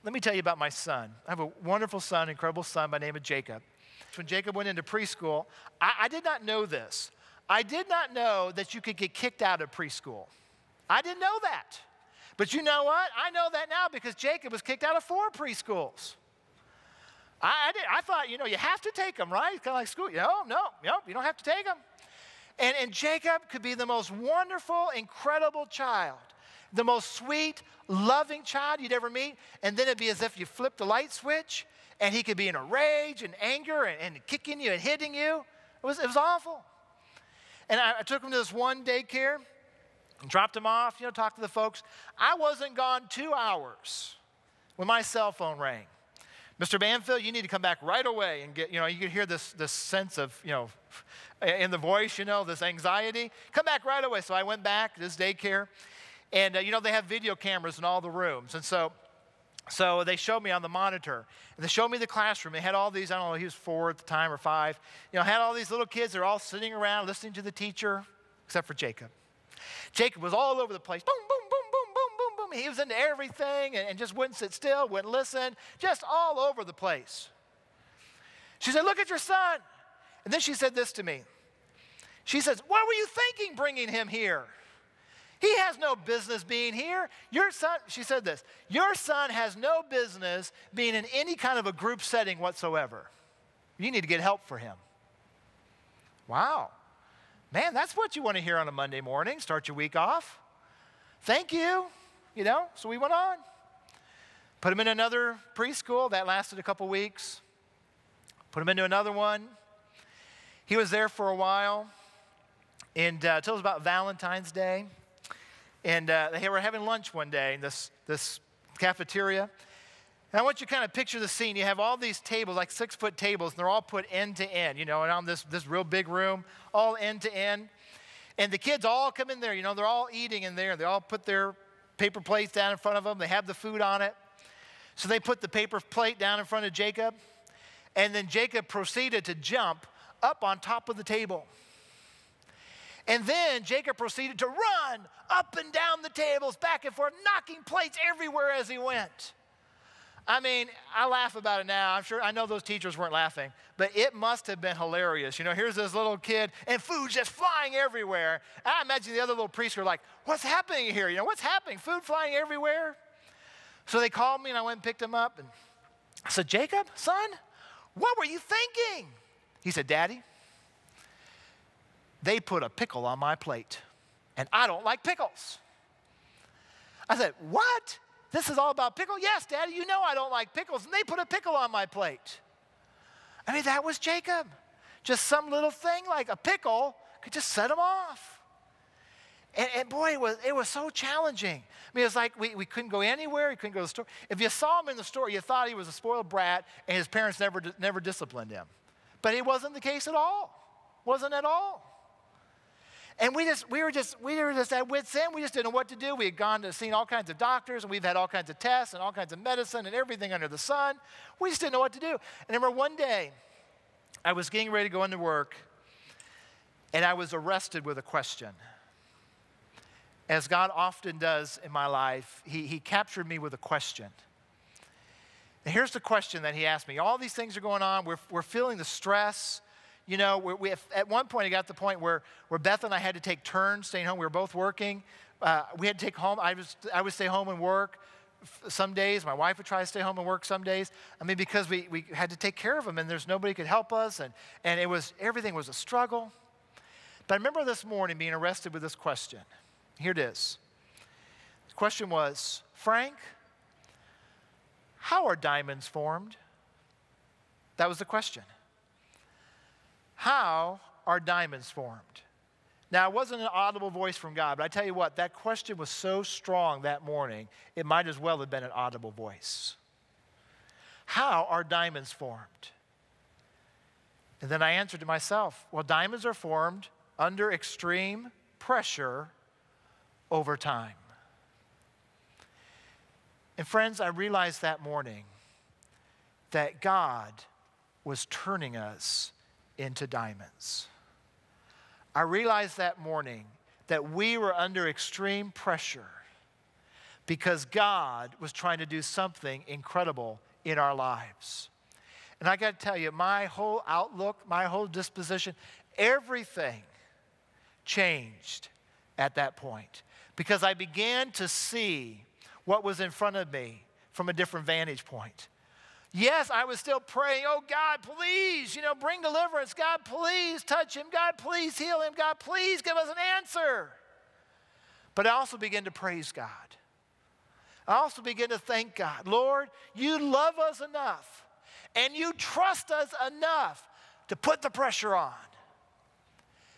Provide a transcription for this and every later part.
Let me tell you about my son. I have a wonderful son, incredible son by the name of Jacob. When Jacob went into preschool, I did not know this. I did not know that you could get kicked out of preschool. I didn't know that. But you know what? I know that now because Jacob was kicked out of 4 preschools. I thought, you have to take them, right? It's kind of like school. No, you don't have to take them. And Jacob could be the most wonderful, incredible child, the most sweet, loving child you'd ever meet. And then it'd be as if you flipped the light switch, and he could be in a rage and anger and kicking you and hitting you. It was awful. And I took him to this one daycare, dropped him off, talked to the folks. I wasn't gone 2 hours when my cell phone rang. Mr. Banfield, you need to come back right away and get, you could hear this sense of, in the voice, this anxiety. Come back right away. So I went back to this daycare, and, they have video cameras in all the rooms. And so they showed me on the monitor, and they showed me the classroom. They had all these, I don't know, he was 4 at the time or 5, had all these little kids. They're all sitting around listening to the teacher, except for Jacob. Jacob was all over the place. Boom, boom, boom, boom, boom, boom, boom. He was into everything and just wouldn't sit still, wouldn't listen, just all over the place. She said, look at your son. And then she said this to me. She says, what were you thinking bringing him here? He has no business being here. Your son, she said this, your son has no business being in any kind of a group setting whatsoever. You need to get help for him. Wow. Man, that's what you want to hear on a Monday morning. Start your week off. Thank you. So we went on. Put him in another preschool. That lasted a couple weeks. Put him into another one. He was there for a while. And until it was about Valentine's Day. And they were having lunch one day in this cafeteria. And I want you to kind of picture the scene. You have all these tables, like 6-foot tables, and they're all put end to end, and on this real big room, all end to end. And the kids all come in there, they're all eating in there. They all put their paper plates down in front of them. They have the food on it. So they put the paper plate down in front of Jacob. And then Jacob proceeded to jump up on top of the table. And then Jacob proceeded to run up and down the tables, back and forth, knocking plates everywhere as he went. I mean, I laugh about it now. I know those teachers weren't laughing, but it must have been hilarious. Here's this little kid, and food's just flying everywhere. I imagine the other little priests were like, what's happening here? What's happening? Food flying everywhere? So they called me, and I went and picked him up, and I said, Jacob, son, what were you thinking? He said, Daddy, they put a pickle on my plate, and I don't like pickles. I said, what? This is all about pickle? Yes, Daddy, I don't like pickles, and they put a pickle on my plate. I mean, that was Jacob. Just some little thing like a pickle could just set him off. And boy, it was so challenging. I mean, it was like we couldn't go anywhere. We couldn't go to the store. If you saw him in the store, you thought he was a spoiled brat, and his parents never disciplined him. But it wasn't the case at all. Wasn't at all. And we were just at wit's end. We just didn't know what to do. We had seen all kinds of doctors, and we've had all kinds of tests and all kinds of medicine and everything under the sun. We just didn't know what to do. And I remember one day, I was getting ready to go into work, and I was arrested with a question. As God often does in my life, he captured me with a question. And here's the question that he asked me. All these things are going on. We're feeling the stress. At one point, it got to the point where Beth and I had to take turns staying home. We were both working. We had to take home. I would stay home and work some days. My wife would try to stay home and work some days. I mean, because we had to take care of them, and there's nobody could help us, and everything was a struggle. But I remember this morning being arrested with this question. Here it is. The question was, Frank, how are diamonds formed? That was the question. How are diamonds formed? Now, it wasn't an audible voice from God, but I tell you what, that question was so strong that morning, it might as well have been an audible voice. How are diamonds formed? And then I answered to myself, well, diamonds are formed under extreme pressure over time. And friends, I realized that morning that God was turning us into diamonds. I realized that morning that we were under extreme pressure, because God was trying to do something incredible in our lives. And I got to tell you, my whole outlook, my whole disposition, everything changed at that point because I began to see what was in front of me from a different vantage point. Yes, I was still praying, oh God, please, bring deliverance. God, please touch him. God, please heal him. God, please give us an answer. But I also began to praise God. I also began to thank God. Lord, you love us enough and you trust us enough to put the pressure on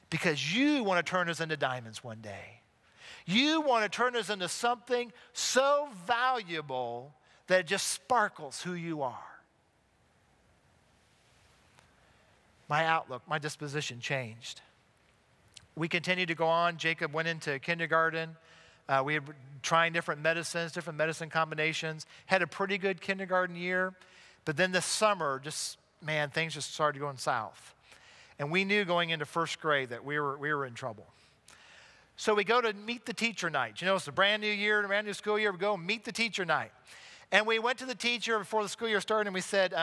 because you want to turn us into diamonds one day. You want to turn us into something so valuable that it just sparkles who you are. My outlook, my disposition changed. We continued to go on. Jacob went into kindergarten. We were trying different medicine combinations. Had a pretty good kindergarten year. But then this summer, things just started going south. And we knew going into first grade that we were in trouble. So we go to meet the teacher night. It's a brand new year, a brand new school year. We go meet the teacher night. And we went to the teacher before the school year started and we said,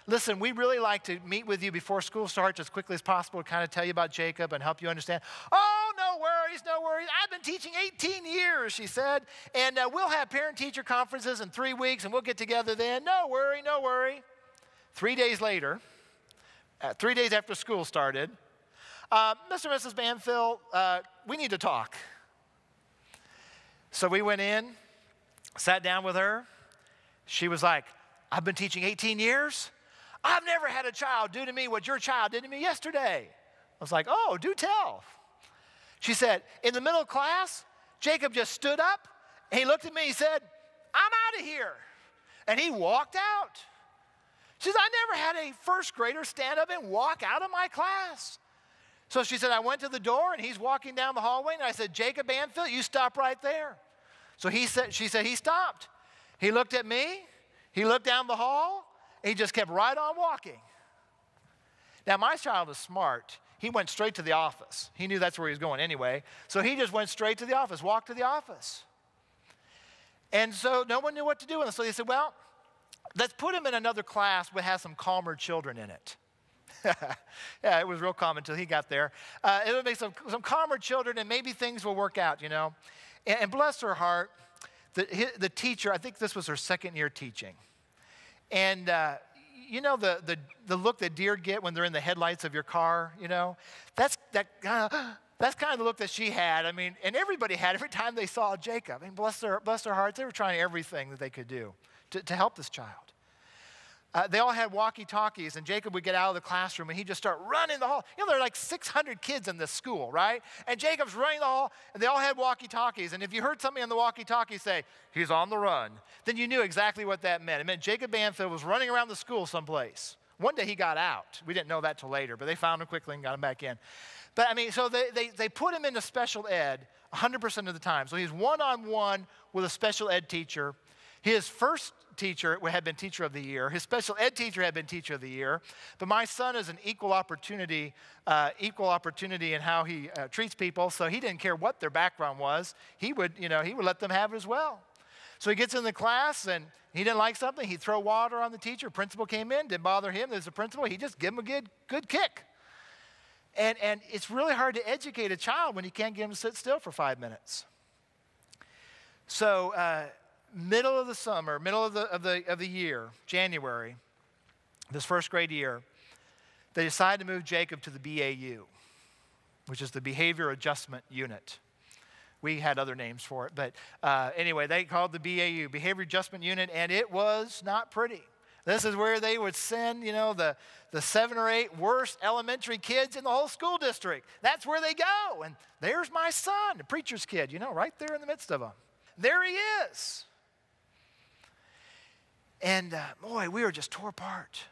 listen, we'd really like to meet with you before school starts as quickly as possible to kind of tell you about Jacob and help you understand. Oh, no worries, no worries. I've been teaching 18 years, she said, and we'll have parent-teacher conferences in 3 weeks and we'll get together then. No worry, no worry. 3 days later, 3 days after school started, Mr. and Mrs. Banfield, we need to talk. So we went in, sat down with her. She was like, I've been teaching 18 years. I've never had a child do to me what your child did to me yesterday. I was like, oh, do tell. She said, in the middle of class, Jacob just stood up and he looked at me and he said, I'm out of here. And he walked out. She said, I never had a first grader stand up and walk out of my class. So she said, I went to the door and he's walking down the hallway and I said, Jacob Banfield, you stop right there. So she said he stopped. He looked at me, he looked down the hall, and he just kept right on walking. Now, my child is smart. He went straight to the office. He knew that's where he was going anyway. So he just went straight to the office, walked to the office. And so no one knew what to do. And so they said, well, let's put him in another class that has some calmer children in it. Yeah, it was real calm until he got there. It would make some calmer children, and maybe things will work out, And bless her heart, the teacher, I think this was her second year teaching. And the look that deer get when they're in the headlights of your car, that's kind of the look that she had. I mean, and everybody had every time they saw Jacob. I mean, bless their hearts, they were trying everything that they could do to help this child. They all had walkie-talkies, and Jacob would get out of the classroom, and he'd just start running the hall. There are like 600 kids in this school, right? And Jacob's running the hall, and they all had walkie-talkies. And if you heard somebody on the walkie-talkie say, he's on the run, then you knew exactly what that meant. It meant Jacob Banfield was running around the school someplace. One day he got out. We didn't know that till later, but they found him quickly and got him back in. But I mean, so they put him into special ed 100% of the time. So he's one-on-one with a special ed teacher. His first teacher had been teacher of the year. His special ed teacher had been teacher of the year. But my son is an equal opportunity in how he treats people. So he didn't care what their background was. He would let them have it as well. So he gets in the class and he didn't like something. He'd throw water on the teacher. Principal came in, didn't bother him. There's a principal. He just give him a good kick. And it's really hard to educate a child when you can't get him to sit still for 5 minutes. So middle of the summer, middle of the year, January, this first grade year, they decided to move Jacob to the BAU, which is the Behavior Adjustment Unit. We had other names for it, but anyway, they called the BAU, Behavior Adjustment Unit, and it was not pretty. This is where they would send, the 7 or 8 worst elementary kids in the whole school district. That's where they go, and there's my son, the preacher's kid, right there in the midst of them. There he is. And boy, we were just tore apart.